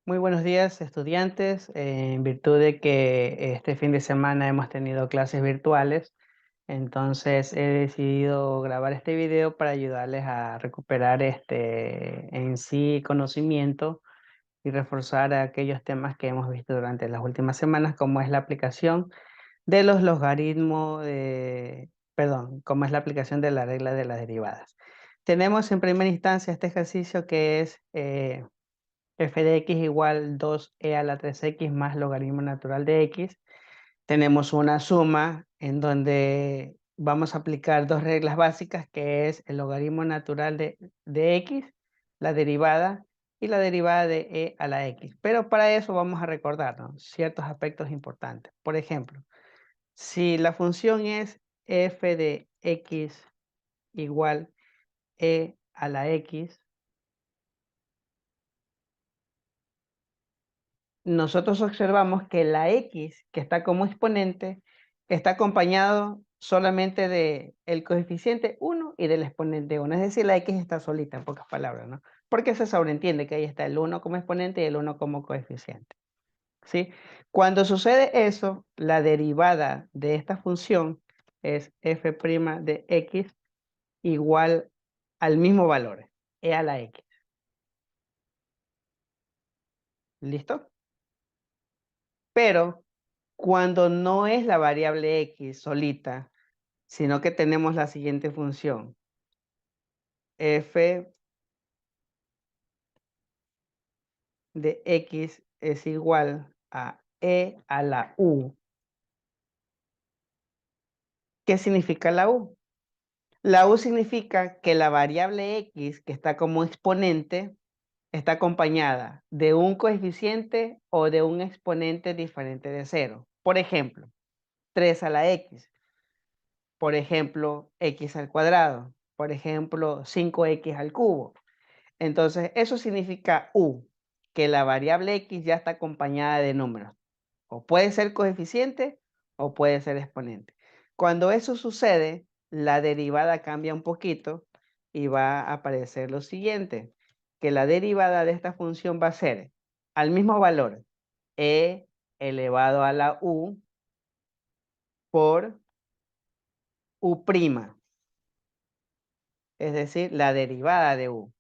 Muy buenos días, estudiantes. En virtud de que este fin de semana hemos tenido clases virtuales, entonces he decidido grabar este video para ayudarles a recuperar en sí conocimiento y reforzar aquellos temas que hemos visto durante las últimas semanas, como es la aplicación de los logaritmos, como es la aplicación de la regla de las derivadas. Tenemos en primera instancia este ejercicio que es f de x igual 2e a la 3x más logaritmo natural de x. Tenemos una suma en donde vamos a aplicar dos reglas básicas, que es el logaritmo natural de x, la derivada, y la derivada de e a la x. Pero para eso vamos a recordarnos ciertos aspectos importantes. Por ejemplo, si la función es f de x igual e a la x, nosotros observamos que la x, que está como exponente, está acompañado solamente del coeficiente 1 y del exponente 1. Es decir, la x está solita, en pocas palabras, ¿no? Porque se sobreentiende que ahí está el 1 como exponente y el 1 como coeficiente, ¿sí? Cuando sucede eso, la derivada de esta función es f' de x igual al mismo valor, e a la x. ¿Listo? Pero cuando no es la variable x solita, sino que tenemos la siguiente función: f de x es igual a e a la u. ¿Qué significa la u? La u significa que la variable x, que está como exponente, está acompañada de un coeficiente o de un exponente diferente de cero. Por ejemplo, 3 a la x. Por ejemplo, x al cuadrado. Por ejemplo, 5x al cubo. Entonces, eso significa u, que la variable x ya está acompañada de números. O puede ser coeficiente o puede ser exponente. Cuando eso sucede, la derivada cambia un poquito y va a aparecer lo siguiente, que la derivada de esta función va a ser al mismo valor, e elevado a la u por u', es decir, la derivada de u.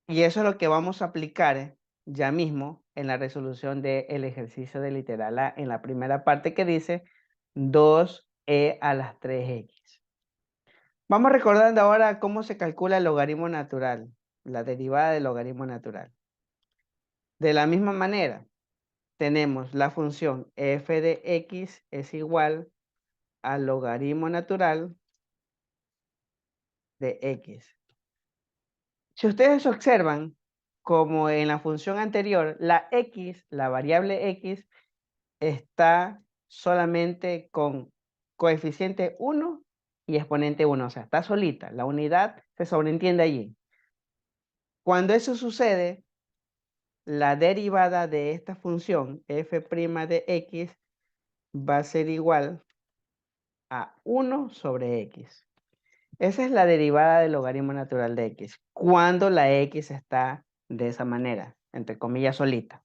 Y eso es lo que vamos a aplicar ya mismo en la resolución del ejercicio de literal A, en la primera parte que dice 2e a las 3x. Vamos recordando ahora cómo se calcula el logaritmo natural, la derivada del logaritmo natural. De la misma manera, tenemos la función f de x es igual al logaritmo natural de x. Si ustedes observan, como en la función anterior, la x, la variable x, está solamente con coeficiente 1 y exponente 1, o sea, está solita, la unidad se sobreentiende allí. Cuando eso sucede, la derivada de esta función f' de x va a ser igual a 1 sobre x. Esa es la derivada del logaritmo natural de x, cuando la x está de esa manera, entre comillas solita.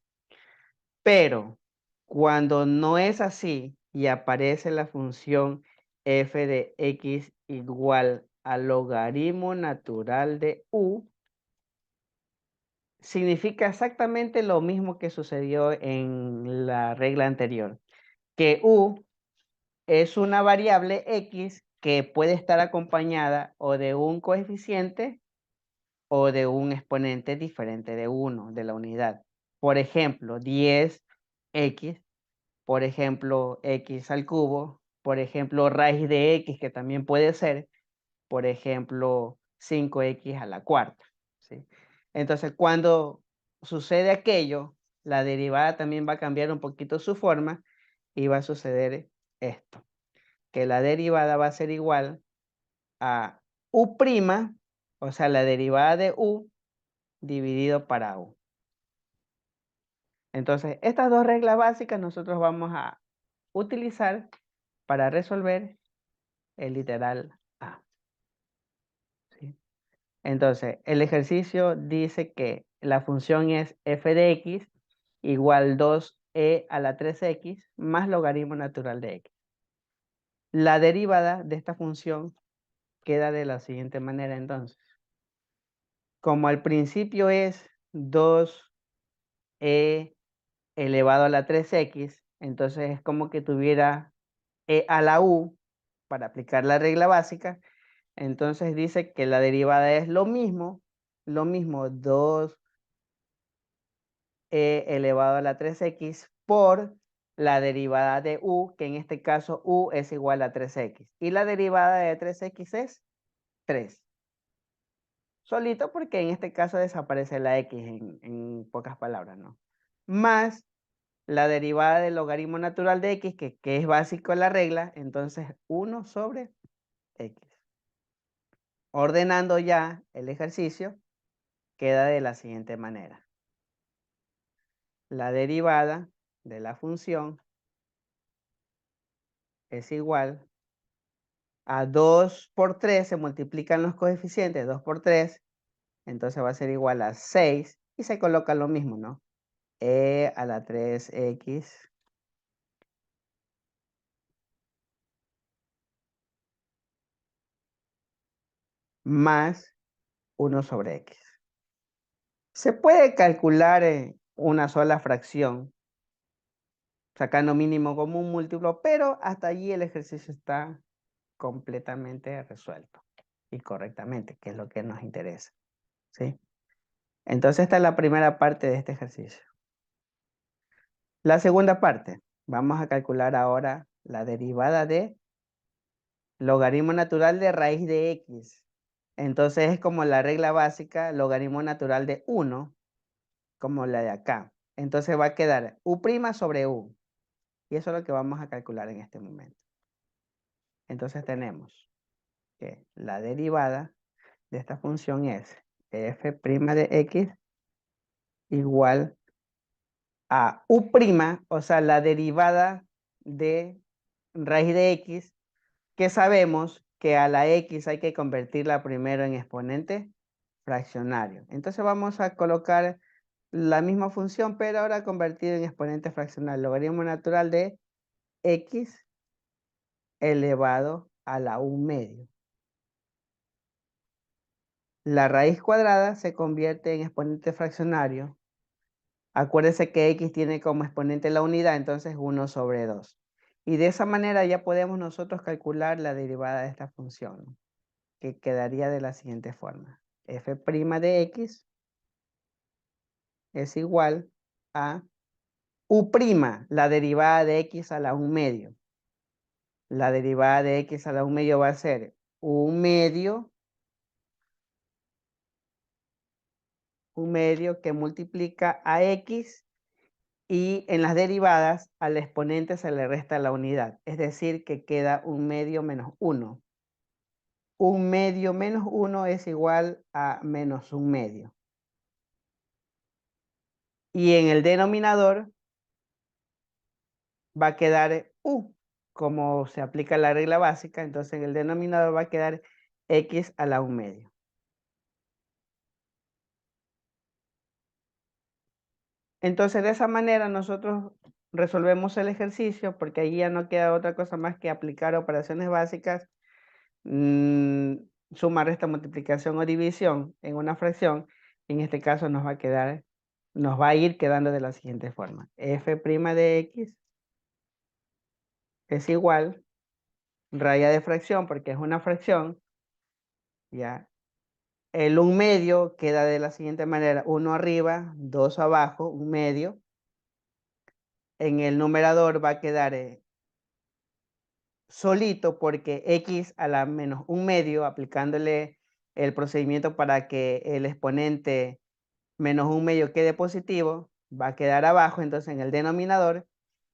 Pero cuando no es así y aparece la función f de x igual al logaritmo natural de u, significa exactamente lo mismo que sucedió en la regla anterior, que u es una variable x que puede estar acompañada o de un coeficiente o de un exponente diferente de 1, de la unidad. Por ejemplo, 10x, por ejemplo, x al cubo, por ejemplo, raíz de x, que también puede ser, por ejemplo, 5x a la cuarta, ¿sí? Entonces, cuando sucede aquello, la derivada también va a cambiar un poquito su forma y va a suceder esto, que la derivada va a ser igual a u', o sea, la derivada de u dividido para u. Entonces, estas dos reglas básicas nosotros vamos a utilizar para resolver el literal A, ¿sí? Entonces, el ejercicio dice que la función es f de x igual 2e a la 3x más logaritmo natural de x. La derivada de esta función queda de la siguiente manera entonces. Como al principio es 2e elevado a la 3x, entonces es como que tuviera e a la u para aplicar la regla básica. Entonces dice que la derivada es lo mismo 2e elevado a la 3x por la derivada de u, que en este caso u es igual a 3x. Y la derivada de 3x es 3. Solito porque en este caso desaparece la x en pocas palabras, ¿no? Más la derivada del logaritmo natural de x, que es básico en la regla, entonces 1 sobre x. Ordenando ya el ejercicio, queda de la siguiente manera. La derivada de la función es igual a 2 por 3, se multiplican los coeficientes, 2 por 3, entonces va a ser igual a 6, y se coloca lo mismo, ¿no? E a la 3x más 1 sobre x. Se puede calcular una sola fracción, sacando mínimo común múltiplo, pero hasta allí el ejercicio está completamente resuelto y correctamente, que es lo que nos interesa, ¿sí? Entonces esta es la primera parte de este ejercicio. La segunda parte, vamos a calcular ahora la derivada de logaritmo natural de raíz de x. Entonces es como la regla básica, logaritmo natural de 1, como la de acá. Entonces va a quedar u' sobre u. Y eso es lo que vamos a calcular en este momento. Entonces tenemos que la derivada de esta función es f' de x igual a u', o sea, la derivada de raíz de x, que sabemos que a la x hay que convertirla primero en exponente fraccionario. Entonces vamos a colocar la misma función, pero ahora convertida en exponente fraccionario. Logaritmo natural de x elevado a la u medio. La raíz cuadrada se convierte en exponente fraccionario. Acuérdense que x tiene como exponente la unidad, entonces 1 sobre 2. Y de esa manera ya podemos nosotros calcular la derivada de esta función, ¿no? Que quedaría de la siguiente forma. F' de x es igual a u', la derivada de x a la 1 medio. La derivada de x a la 1 medio va a ser 1 medio que multiplica a x, y en las derivadas al exponente se le resta la unidad. Es decir, que queda 1 medio menos 1. 1 medio menos 1 es igual a menos 1 medio. Y en el denominador va a quedar u, como se aplica la regla básica, entonces en el denominador va a quedar x a la 1 medio. Entonces de esa manera nosotros resolvemos el ejercicio, porque ahí ya no queda otra cosa más que aplicar operaciones básicas, suma, resta, multiplicación o división en una fracción. En este caso nos va a ir quedando de la siguiente forma. F' de x es igual, raya de fracción porque es una fracción, ya. El 1 medio queda de la siguiente manera: 1 arriba, 2 abajo, 1 medio. En el numerador va a quedar solito porque x a la menos 1 medio, aplicándole el procedimiento para que el exponente menos 1 medio quede positivo, va a quedar abajo, entonces en el denominador.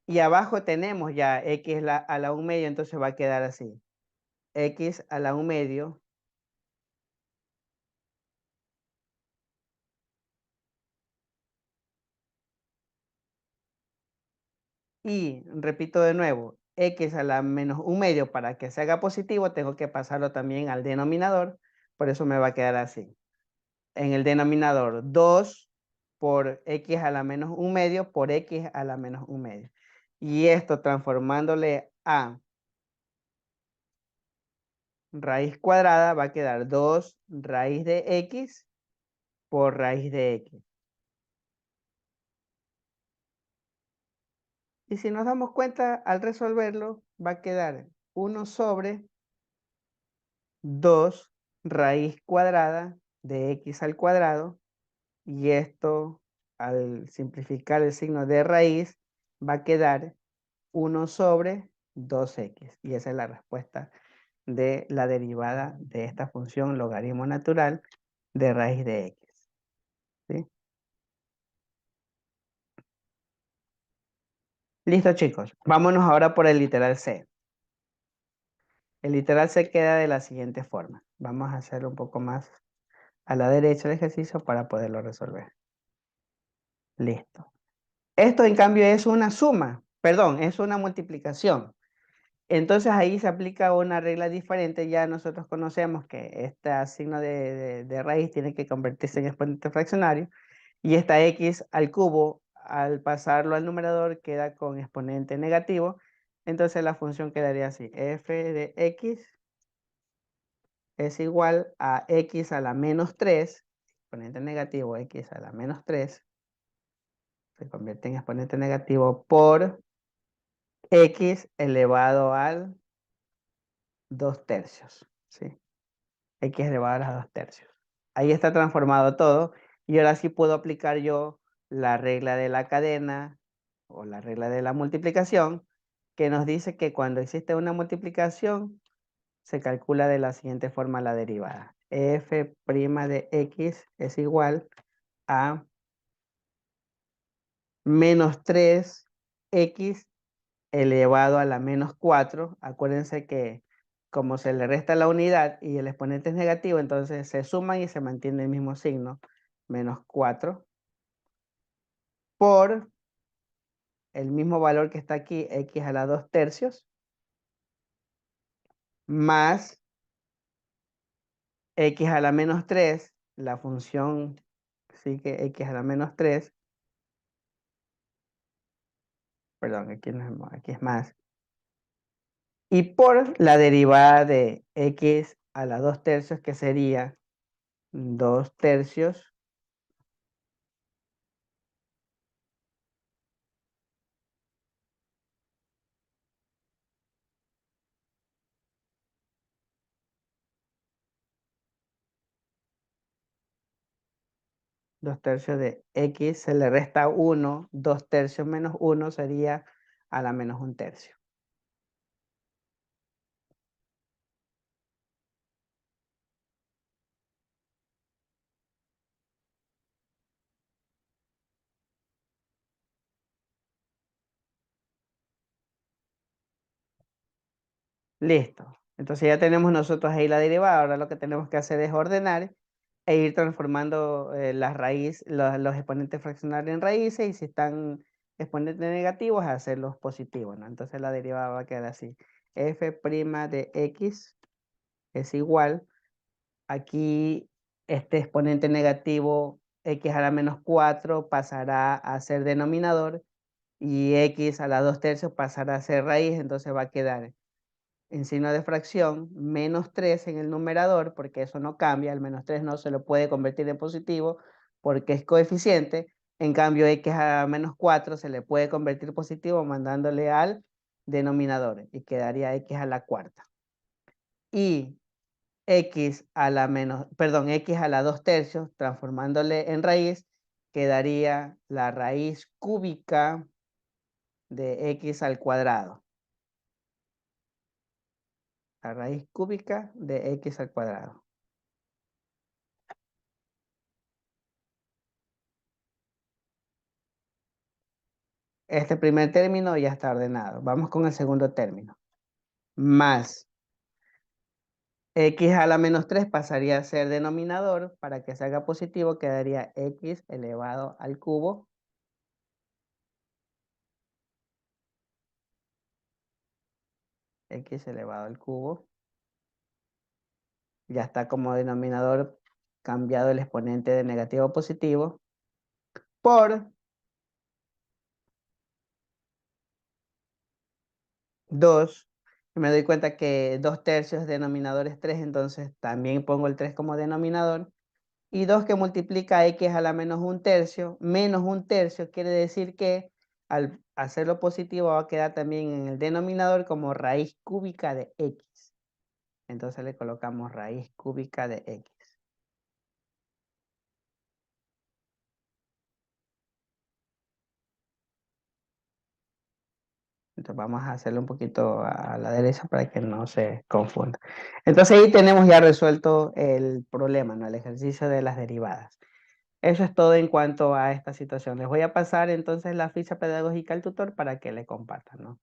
Y abajo tenemos ya x a la 1 medio, entonces va a quedar así. X a la 1 medio y, repito de nuevo, x a la menos 1 medio, para que se haga positivo tengo que pasarlo también al denominador, por eso me va a quedar así. En el denominador 2 por x a la menos un medio por x a la menos un medio. Y esto transformándole a raíz cuadrada va a quedar 2 raíz de x por raíz de x. Y si nos damos cuenta, al resolverlo, va a quedar 1 sobre 2 raíz cuadrada de x al cuadrado. Y esto, al simplificar el signo de raíz, va a quedar 1 sobre 2x. Y esa es la respuesta de la derivada de esta función logaritmo natural de raíz de x. ¿Sí? Listo, chicos. Vámonos ahora por el literal C. El literal C queda de la siguiente forma. Vamos a hacerlo un poco más a la derecha el ejercicio para poderlo resolver. Listo. Esto, en cambio, es una suma. Perdón, es una multiplicación. Entonces ahí se aplica una regla diferente. Ya nosotros conocemos que este signo de raíz tiene que convertirse en exponente fraccionario. Y esta x al cubo, al pasarlo al numerador, queda con exponente negativo. Entonces la función quedaría así. F de x es igual a x a la menos 3, exponente negativo x a la menos 3, se convierte en exponente negativo por x elevado al 2 tercios. ¿Sí? X elevado a los 2 tercios. Ahí está transformado todo. Y ahora sí puedo aplicar yo la regla de la cadena o la regla de la multiplicación, que nos dice que cuando existe una multiplicación se calcula de la siguiente forma la derivada. F' de x es igual a menos 3x elevado a la menos 4. Acuérdense que como se le resta la unidad y el exponente es negativo, entonces se suman y se mantiene el mismo signo, menos 4, por el mismo valor que está aquí, x a la 2 tercios, más x a la menos 3, la función, sí que x a la menos 3, perdón, aquí, no es, aquí es más, y por la derivada de x a la 2 tercios, que sería 2 tercios 2 tercios de x, se le resta 1, 2 tercios menos 1 sería a la menos 1 tercio. Listo. Entonces ya tenemos nosotros ahí la derivada. Ahora lo que tenemos que hacer es ordenar e ir transformando los exponentes fraccionarios en raíces, y si están exponentes negativos, hacerlos positivos, ¿no? Entonces la derivada va a quedar así. F' de x es igual. Aquí este exponente negativo, x a la menos 4, pasará a ser denominador, y x a la 2 tercios pasará a ser raíz. Entonces va a quedar en signo de fracción menos 3 en el numerador, porque eso no cambia. El menos 3 no se lo puede convertir en positivo porque es coeficiente. En cambio, x a menos 4 se le puede convertir positivo mandándole al denominador, y quedaría x a la cuarta. Y x a la menos, perdón, x a la 2 tercios, transformándole en raíz, quedaría la raíz cúbica de x al cuadrado. La raíz cúbica de x al cuadrado. Este primer término ya está ordenado. Vamos con el segundo término. Más x a la menos 3 pasaría a ser denominador. Para que salga positivo quedaría x elevado al cubo. X elevado al cubo. Ya está como denominador cambiado el exponente de negativo a positivo. por 2. Y me doy cuenta que 2 tercios denominador es 3, entonces también pongo el 3 como denominador. Y 2 que multiplica x a la menos un tercio quiere decir que al hacerlo positivo va a quedar también en el denominador como raíz cúbica de x. Entonces le colocamos raíz cúbica de x. Entonces vamos a hacerlo un poquito a la derecha para que no se confunda. Entonces ahí tenemos ya resuelto el problema, ¿no? El ejercicio de las derivadas. Eso es todo en cuanto a esta situación. Les voy a pasar entonces la ficha pedagógica al tutor para que le compartan, ¿no?